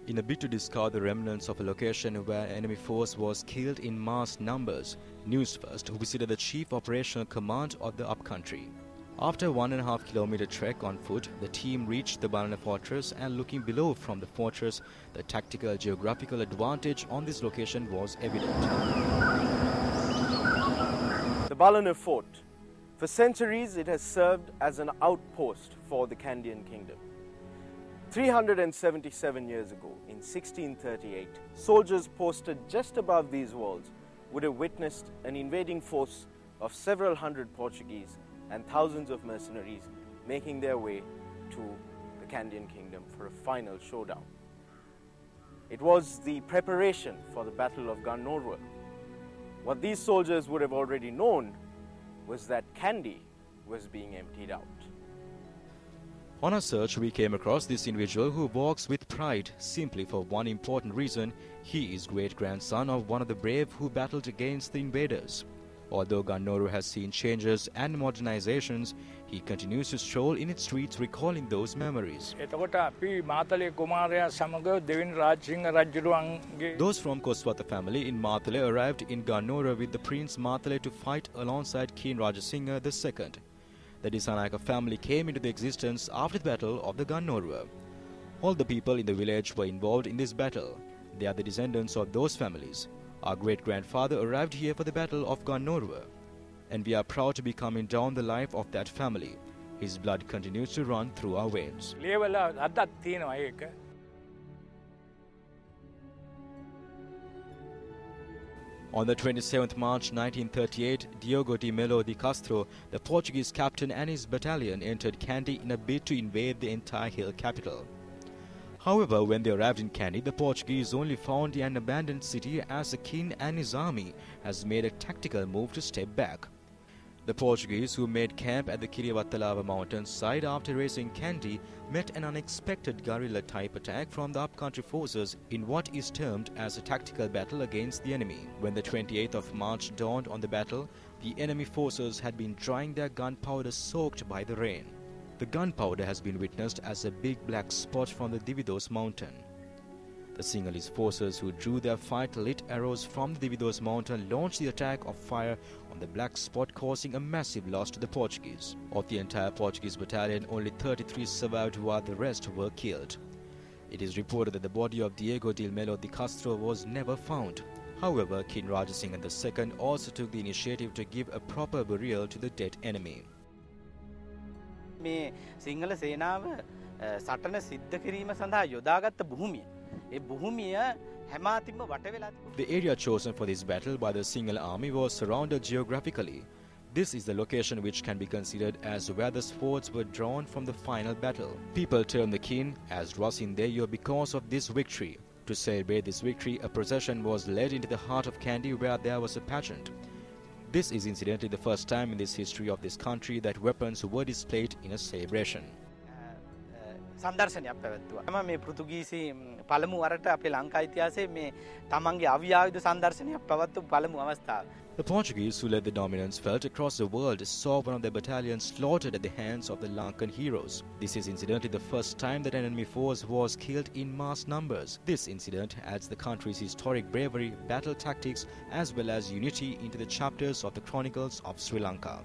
In a bid to discover the remnants of a location where enemy force was killed in mass numbers, Newsfirst visited the Chief Operational Command of the upcountry. After a 1.5 kilometer trek on foot, the team reached the Balana fortress, and looking below from the fortress, the tactical geographical advantage on this location was evident. The Balana fort. For centuries it has served as an outpost for the Kandyan kingdom. 377 years ago, in 1638, soldiers posted just above these walls would have witnessed an invading force of several hundred Portuguese and thousands of mercenaries making their way to the Kandyan kingdom for a final showdown. It was the preparation for the Battle of Gannoruwa. What these soldiers would have already known was that Kandy was being emptied out. On our search, we came across this individual who walks with pride simply for one important reason: he is great-grandson of one of the brave who battled against the invaders. Although Gannoruwa has seen changes and modernizations, he continues to stroll in its streets recalling those memories. Those from Koswatha family in Matale arrived in Gannoruwa with the Prince Matale to fight alongside King Rajasingha II. The Disanayaka family came into the existence after the Battle of the Gannoruwa. All the people in the village were involved in this battle. They are the descendants of those families. Our great-grandfather arrived here for the Battle of Gannoruwa, and we are proud to be coming down the life of that family. His blood continues to run through our veins. On the 27th March 1938, Diogo de Melo de Castro, the Portuguese captain, and his battalion entered Kandy in a bid to invade the entire hill capital. However, when they arrived in Kandy, the Portuguese only found an abandoned city as the king and his army has made a tactical move to step back. The Portuguese, who made camp at the Kirivattalava mountain side after raising Kandy, met an unexpected guerrilla-type attack from the upcountry forces in what is termed as a tactical battle against the enemy. When the 28th of March dawned on the battle, the enemy forces had been drying their gunpowder soaked by the rain. The gunpowder has been witnessed as a big black spot from the Dividos mountain. The Sinhalese forces who drew their fight-lit arrows from the Dividos mountain launched the attack of fire on the black spot, causing a massive loss to the Portuguese. Of the entire Portuguese battalion, only 33 survived while the rest were killed. It is reported that the body of Diego de Melo de Castro was never found. However, King Rajasingha II also took the initiative to give a proper burial to the dead enemy. මේ සිංහල සේනාව සටන සිද්ධ කිරීම සඳහා යොදාගත්ත භූමිය. ඒ භූමිය හැමාතිම්ම වට වෙලා තිබුණා. The area chosen for this battle by the Sinhala army was surrounded geographically. This is the location which can be considered as where the swords were drawn from the final battle. People term the king as Rasindeyo because of this victory. To celebrate this victory, a procession was led into the heart of Kandy where there was a pageant. This is incidentally the first time in this history of this country that weapons were displayed in a celebration. සන්දර්ශනයක් පැවැත්තුවා. මේ පෘතුගීසි පළමු වරට අපේ ලංකා ඉතිහාසයේ මේ තමන්ගේ අවියායුධ සන්දර්ශනයක් පැවැත්වූ පළමු අවස්ථාව. The Portuguese, who led the dominance felt across the world, saw one of their battalions slaughtered at the hands of the Lankan heroes. This is incidentally the first time that an enemy force was killed in mass numbers. This incident adds the country's historic bravery, battle tactics, as well as unity into the chapters of the Chronicles of Sri Lanka.